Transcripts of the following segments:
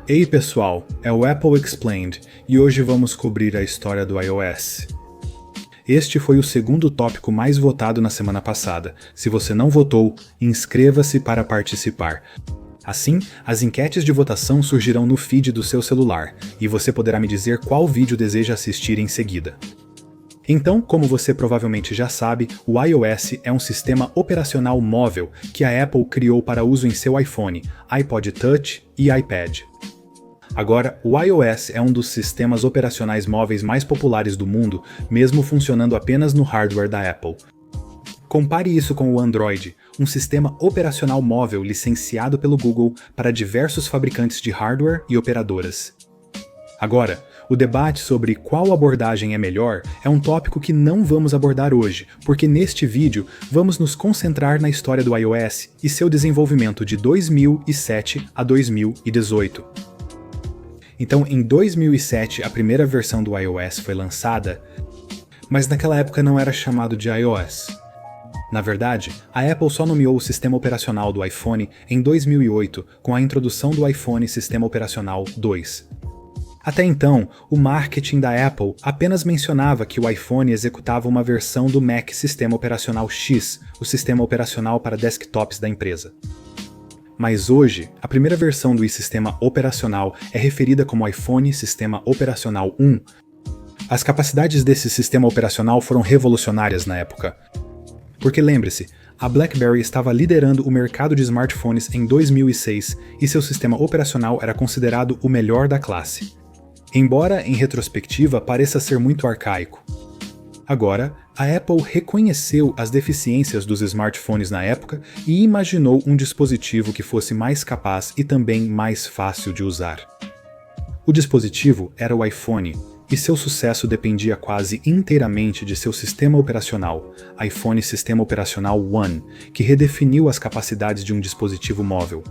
Ei pessoal, é o Apple Explained e hoje vamos cobrir a história do iOS. Este foi o segundo tópico mais votado na semana passada. Se você não votou, inscreva-se para participar. Assim, as enquetes de votação surgirão no feed do seu celular e você poderá me dizer qual vídeo deseja assistir em seguida. Então, como você provavelmente já sabe, o iOS é um sistema operacional móvel que a Apple criou para uso em seu iPhone, iPod Touch e iPad. Agora, o iOS é um dos sistemas operacionais móveis mais populares do mundo, mesmo funcionando apenas no hardware da Apple. Compare isso com o Android, um sistema operacional móvel licenciado pelo Google para diversos fabricantes de hardware e operadoras. Agora, o debate sobre qual abordagem é melhor é um tópico que não vamos abordar hoje, porque neste vídeo vamos nos concentrar na história do iOS e seu desenvolvimento de 2007 a 2018. Então, em 2007, a primeira versão do iOS foi lançada, mas naquela época não era chamado de iOS. Na verdade, a Apple só nomeou o sistema operacional do iPhone em 2008, com a introdução do iPhone Sistema Operacional 2. Até então, o marketing da Apple apenas mencionava que o iPhone executava uma versão do Mac Sistema Operacional X, o sistema operacional para desktops da empresa. Mas hoje, a primeira versão do sistema operacional é referida como iPhone Sistema Operacional 1. As capacidades desse sistema operacional foram revolucionárias na época. Porque lembre-se, a BlackBerry estava liderando o mercado de smartphones em 2006 e seu sistema operacional era considerado o melhor da classe. Embora, em retrospectiva, pareça ser muito arcaico. Agora, a Apple reconheceu as deficiências dos smartphones na época e imaginou um dispositivo que fosse mais capaz e também mais fácil de usar. O dispositivo era o iPhone, e seu sucesso dependia quase inteiramente de seu sistema operacional, iPhone Sistema Operacional One, que redefiniu as capacidades de um dispositivo móvel.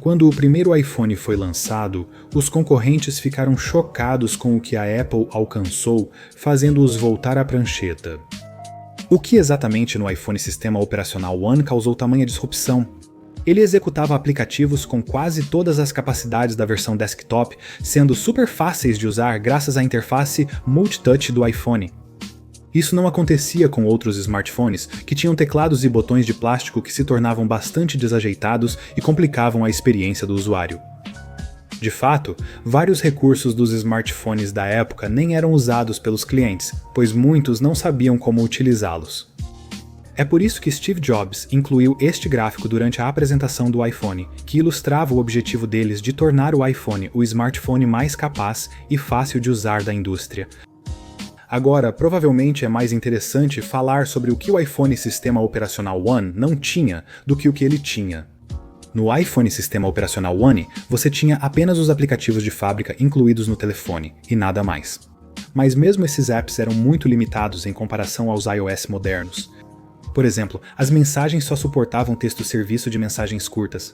Quando o primeiro iPhone foi lançado, os concorrentes ficaram chocados com o que a Apple alcançou, fazendo-os voltar à prancheta. O que exatamente no iPhone Sistema Operacional One causou tamanha disrupção? Ele executava aplicativos com quase todas as capacidades da versão desktop, sendo super fáceis de usar graças à interface multitouch do iPhone. Isso não acontecia com outros smartphones, que tinham teclados e botões de plástico que se tornavam bastante desajeitados e complicavam a experiência do usuário. De fato, vários recursos dos smartphones da época nem eram usados pelos clientes, pois muitos não sabiam como utilizá-los. É por isso que Steve Jobs incluiu este gráfico durante a apresentação do iPhone, que ilustrava o objetivo deles de tornar o iPhone o smartphone mais capaz e fácil de usar da indústria. Agora, provavelmente é mais interessante falar sobre o que o iPhone Sistema Operacional One não tinha do que o que ele tinha. No iPhone Sistema Operacional One, você tinha apenas os aplicativos de fábrica incluídos no telefone, e nada mais. Mas mesmo esses apps eram muito limitados em comparação aos iOS modernos. Por exemplo, as mensagens só suportavam texto-serviço de mensagens curtas.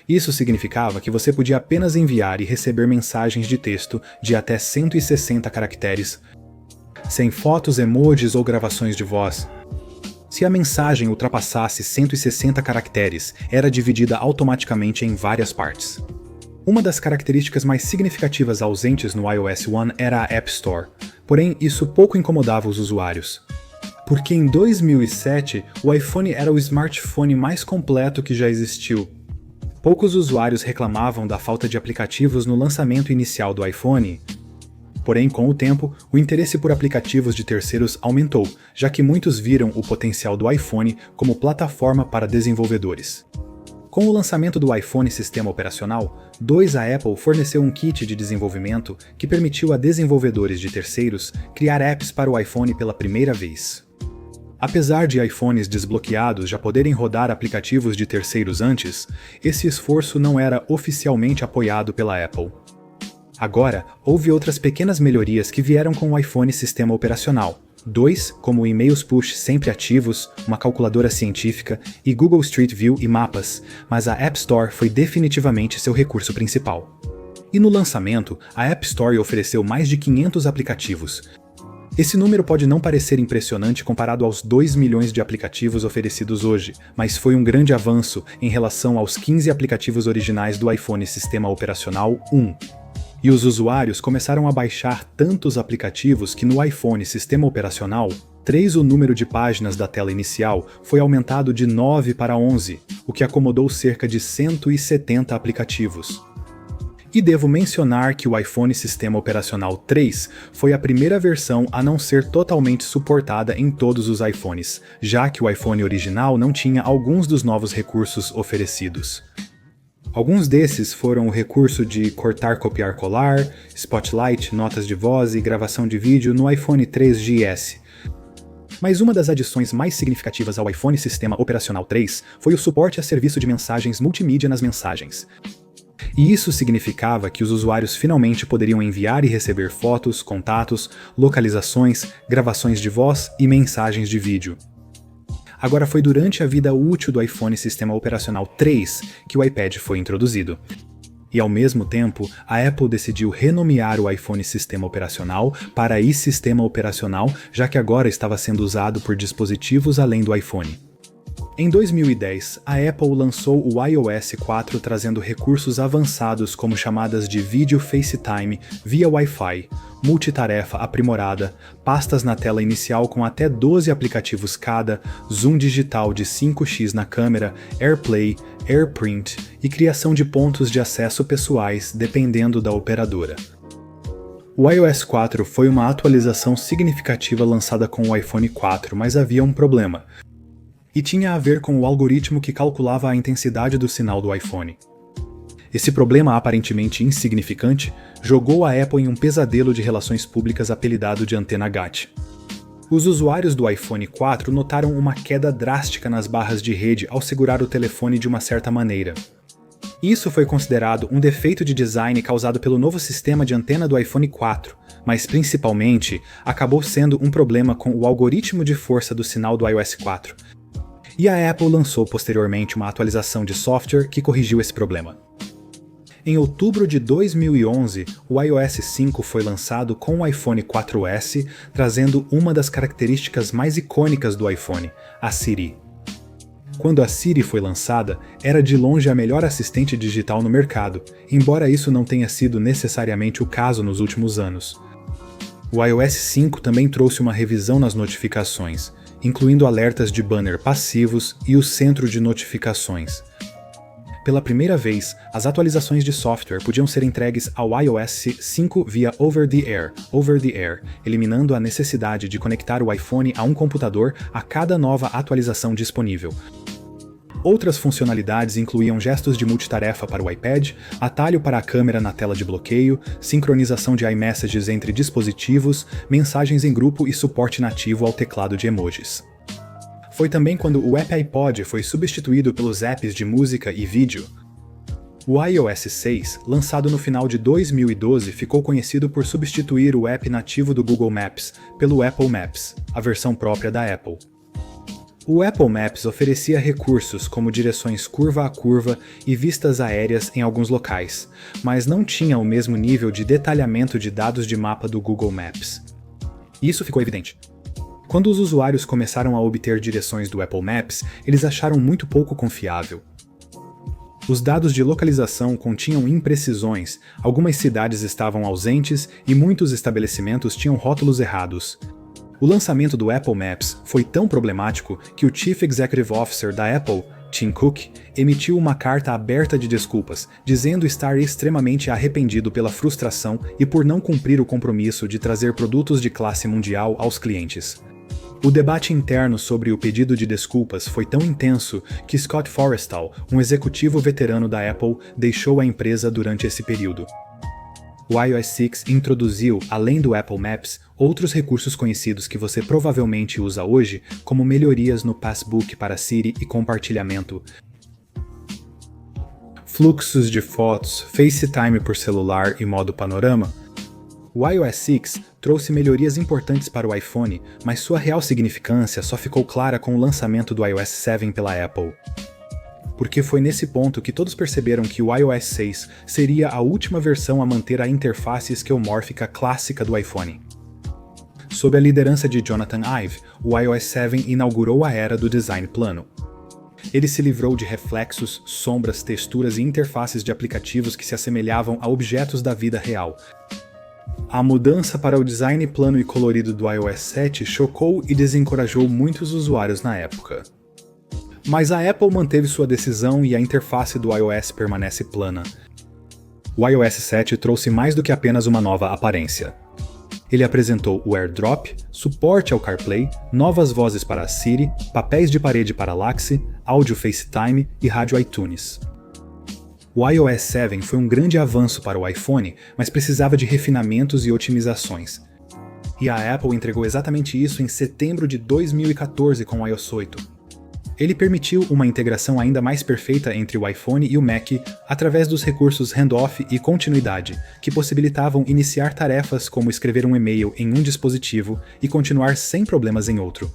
Isso significava que você podia apenas enviar e receber mensagens de texto de até 160 caracteres, sem fotos, emojis ou gravações de voz. Se a mensagem ultrapassasse 160 caracteres, era dividida automaticamente em várias partes. Uma das características mais significativas ausentes no iOS One era a App Store, porém isso pouco incomodava os usuários. Porque em 2007, o iPhone era o smartphone mais completo que já existiu. Poucos usuários reclamavam da falta de aplicativos no lançamento inicial do iPhone. Porém, com o tempo, o interesse por aplicativos de terceiros aumentou, já que muitos viram o potencial do iPhone como plataforma para desenvolvedores. Com o lançamento do iPhone Sistema Operacional 2, a Apple forneceu um kit de desenvolvimento que permitiu a desenvolvedores de terceiros criar apps para o iPhone pela primeira vez. Apesar de iPhones desbloqueados já poderem rodar aplicativos de terceiros antes, esse esforço não era oficialmente apoiado pela Apple. Agora, houve outras pequenas melhorias que vieram com o iPhone Sistema Operacional 2, como e-mails push sempre ativos, uma calculadora científica e Google Street View e mapas, mas a App Store foi definitivamente seu recurso principal. E no lançamento, a App Store ofereceu mais de 500 aplicativos. Esse número pode não parecer impressionante comparado aos 2 milhões de aplicativos oferecidos hoje, mas foi um grande avanço em relação aos 15 aplicativos originais do iPhone Sistema Operacional 1. E os usuários começaram a baixar tantos aplicativos que no iPhone Sistema Operacional 3 o número de páginas da tela inicial foi aumentado de 9 para 11, o que acomodou cerca de 170 aplicativos. E devo mencionar que o iPhone Sistema Operacional 3 foi a primeira versão a não ser totalmente suportada em todos os iPhones, já que o iPhone original não tinha alguns dos novos recursos oferecidos. Alguns desses foram o recurso de cortar, copiar, colar, Spotlight, notas de voz e gravação de vídeo no iPhone 3GS. Mas uma das adições mais significativas ao iPhone Sistema Operacional 3 foi o suporte a serviço de mensagens multimídia nas mensagens. E isso significava que os usuários finalmente poderiam enviar e receber fotos, contatos, localizações, gravações de voz e mensagens de vídeo. Agora foi durante a vida útil do iPhone Sistema Operacional 3 que o iPad foi introduzido. E ao mesmo tempo, a Apple decidiu renomear o iPhone Sistema Operacional para iSistema Operacional, já que agora estava sendo usado por dispositivos além do iPhone. Em 2010, a Apple lançou o iOS 4 trazendo recursos avançados como chamadas de vídeo FaceTime via Wi-Fi, multitarefa aprimorada, pastas na tela inicial com até 12 aplicativos cada, zoom digital de 5x na câmera, AirPlay, AirPrint e criação de pontos de acesso pessoais dependendo da operadora. O iOS 4 foi uma atualização significativa lançada com o iPhone 4, mas havia um problema. E tinha a ver com o algoritmo que calculava a intensidade do sinal do iPhone. Esse problema aparentemente insignificante jogou a Apple em um pesadelo de relações públicas apelidado de antena GAT. Os usuários do iPhone 4 notaram uma queda drástica nas barras de rede ao segurar o telefone de uma certa maneira. Isso foi considerado um defeito de design causado pelo novo sistema de antena do iPhone 4, mas principalmente acabou sendo um problema com o algoritmo de força do sinal do iOS 4. E a Apple lançou posteriormente uma atualização de software que corrigiu esse problema. Em outubro de 2011, o iOS 5 foi lançado com o iPhone 4S, trazendo uma das características mais icônicas do iPhone, a Siri. Quando a Siri foi lançada, era de longe a melhor assistente digital no mercado, embora isso não tenha sido necessariamente o caso nos últimos anos. O iOS 5 também trouxe uma revisão nas notificações, incluindo alertas de banner passivos e o centro de notificações. Pela primeira vez, as atualizações de software podiam ser entregues ao iOS 5 via over-the-air, eliminando a necessidade de conectar o iPhone a um computador a cada nova atualização disponível. Outras funcionalidades incluíam gestos de multitarefa para o iPad, atalho para a câmera na tela de bloqueio, sincronização de iMessages entre dispositivos, mensagens em grupo e suporte nativo ao teclado de emojis. Foi também quando o App iPod foi substituído pelos apps de música e vídeo. O iOS 6, lançado no final de 2012, ficou conhecido por substituir o app nativo do Google Maps pelo Apple Maps, a versão própria da Apple. O Apple Maps oferecia recursos como direções curva a curva e vistas aéreas em alguns locais, mas não tinha o mesmo nível de detalhamento de dados de mapa do Google Maps. Isso ficou evidente. Quando os usuários começaram a obter direções do Apple Maps, eles acharam muito pouco confiável. Os dados de localização continham imprecisões, algumas cidades estavam ausentes e muitos estabelecimentos tinham rótulos errados. O lançamento do Apple Maps foi tão problemático que o Chief Executive Officer da Apple, Tim Cook, emitiu uma carta aberta de desculpas, dizendo estar extremamente arrependido pela frustração e por não cumprir o compromisso de trazer produtos de classe mundial aos clientes. O debate interno sobre o pedido de desculpas foi tão intenso que Scott Forstall, um executivo veterano da Apple, deixou a empresa durante esse período. O iOS 6 introduziu, além do Apple Maps, outros recursos conhecidos que você provavelmente usa hoje, como melhorias no Passbook para Siri e compartilhamento, fluxos de fotos, FaceTime por celular e modo panorama. O iOS 6 trouxe melhorias importantes para o iPhone, mas sua real significância só ficou clara com o lançamento do iOS 7 pela Apple. Porque foi nesse ponto que todos perceberam que o iOS 6 seria a última versão a manter a interface esquemórfica clássica do iPhone. Sob a liderança de Jonathan Ive, o iOS 7 inaugurou a era do design plano. Ele se livrou de reflexos, sombras, texturas e interfaces de aplicativos que se assemelhavam a objetos da vida real. A mudança para o design plano e colorido do iOS 7 chocou e desencorajou muitos usuários na época. Mas a Apple manteve sua decisão e a interface do iOS permanece plana. O iOS 7 trouxe mais do que apenas uma nova aparência. Ele apresentou o AirDrop, suporte ao CarPlay, novas vozes para a Siri, papéis de parede para Alexa, áudio FaceTime e rádio iTunes. O iOS 7 foi um grande avanço para o iPhone, mas precisava de refinamentos e otimizações. E a Apple entregou exatamente isso em setembro de 2014 com o iOS 8. Ele permitiu uma integração ainda mais perfeita entre o iPhone e o Mac através dos recursos handoff e continuidade, que possibilitavam iniciar tarefas como escrever um e-mail em um dispositivo e continuar sem problemas em outro.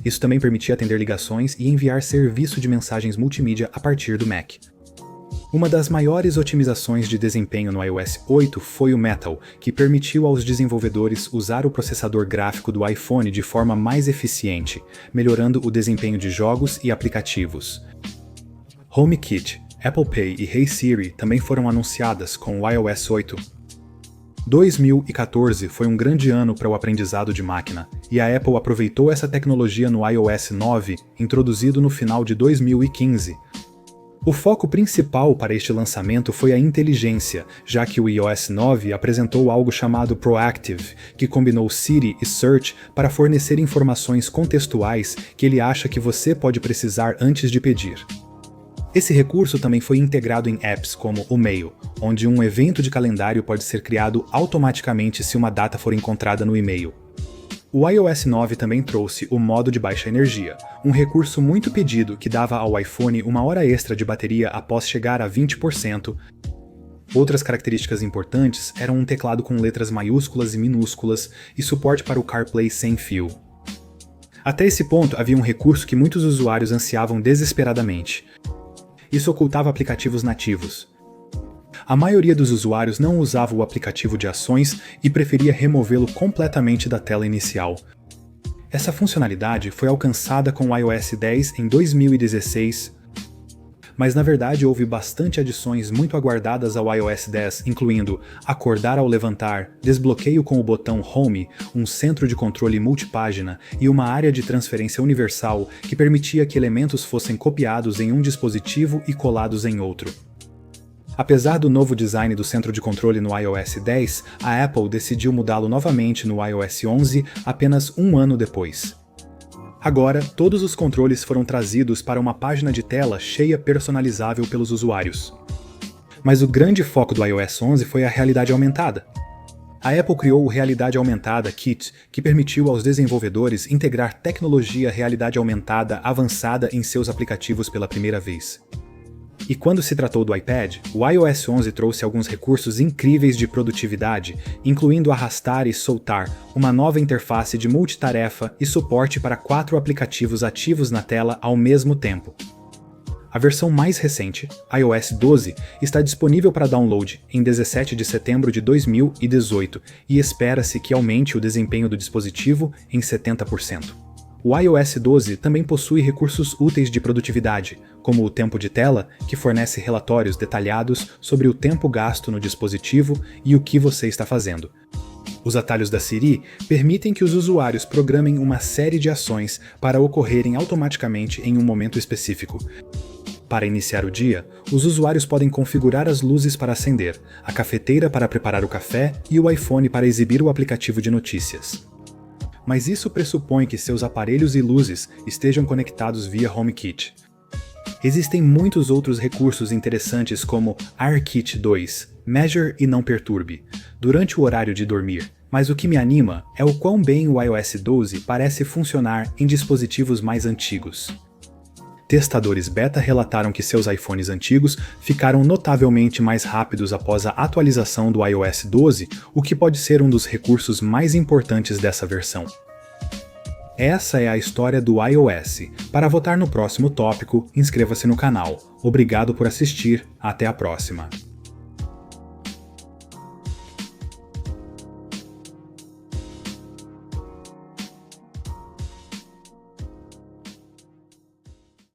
Isso também permitia atender ligações e enviar serviço de mensagens multimídia a partir do Mac. Uma das maiores otimizações de desempenho no iOS 8 foi o Metal, que permitiu aos desenvolvedores usar o processador gráfico do iPhone de forma mais eficiente, melhorando o desempenho de jogos e aplicativos. HomeKit, Apple Pay e Hey Siri também foram anunciadas com o iOS 8. 2014 foi um grande ano para o aprendizado de máquina, e a Apple aproveitou essa tecnologia no iOS 9, introduzido no final de 2015. O foco principal para este lançamento foi a inteligência, já que o iOS 9 apresentou algo chamado Proactive, que combinou Siri e Search para fornecer informações contextuais que ele acha que você pode precisar antes de pedir. Esse recurso também foi integrado em apps como o Mail, onde um evento de calendário pode ser criado automaticamente se uma data for encontrada no e-mail. O iOS 9 também trouxe o modo de baixa energia, um recurso muito pedido que dava ao iPhone uma hora extra de bateria após chegar a 20%. Outras características importantes eram um teclado com letras maiúsculas e minúsculas e suporte para o CarPlay sem fio. Até esse ponto havia um recurso que muitos usuários ansiavam desesperadamente. Isso ocultava aplicativos nativos. A maioria dos usuários não usava o aplicativo de ações e preferia removê-lo completamente da tela inicial. Essa funcionalidade foi alcançada com o iOS 10 em 2016, mas na verdade houve bastante adições muito aguardadas ao iOS 10, incluindo acordar ao levantar, desbloqueio com o botão Home, um centro de controle multipágina e uma área de transferência universal que permitia que elementos fossem copiados em um dispositivo e colados em outro. Apesar do novo design do centro de controle no iOS 10, a Apple decidiu mudá-lo novamente no iOS 11 apenas um ano depois. Agora, todos os controles foram trazidos para uma página de tela cheia personalizável pelos usuários. Mas o grande foco do iOS 11 foi a realidade aumentada. A Apple criou o Realidade Aumentada Kit, que permitiu aos desenvolvedores integrar tecnologia realidade aumentada avançada em seus aplicativos pela primeira vez. E quando se tratou do iPad, o iOS 11 trouxe alguns recursos incríveis de produtividade, incluindo arrastar e soltar, uma nova interface de multitarefa e suporte para 4 aplicativos ativos na tela ao mesmo tempo. A versão mais recente, iOS 12, está disponível para download em 17 de setembro de 2018 e espera-se que aumente o desempenho do dispositivo em 70%. O iOS 12 também possui recursos úteis de produtividade, como o tempo de tela, que fornece relatórios detalhados sobre o tempo gasto no dispositivo e o que você está fazendo. Os atalhos da Siri permitem que os usuários programem uma série de ações para ocorrerem automaticamente em um momento específico. Para iniciar o dia, os usuários podem configurar as luzes para acender, a cafeteira para preparar o café e o iPhone para exibir o aplicativo de notícias. Mas isso pressupõe que seus aparelhos e luzes estejam conectados via HomeKit. Existem muitos outros recursos interessantes como AirKit 2, Measure e Não Perturbe, durante o horário de dormir, mas o que me anima é o quão bem o iOS 12 parece funcionar em dispositivos mais antigos. Testadores beta relataram que seus iPhones antigos ficaram notavelmente mais rápidos após a atualização do iOS 12, o que pode ser um dos recursos mais importantes dessa versão. Essa é a história do iOS. Para votar no próximo tópico, inscreva-se no canal. Obrigado por assistir, até a próxima.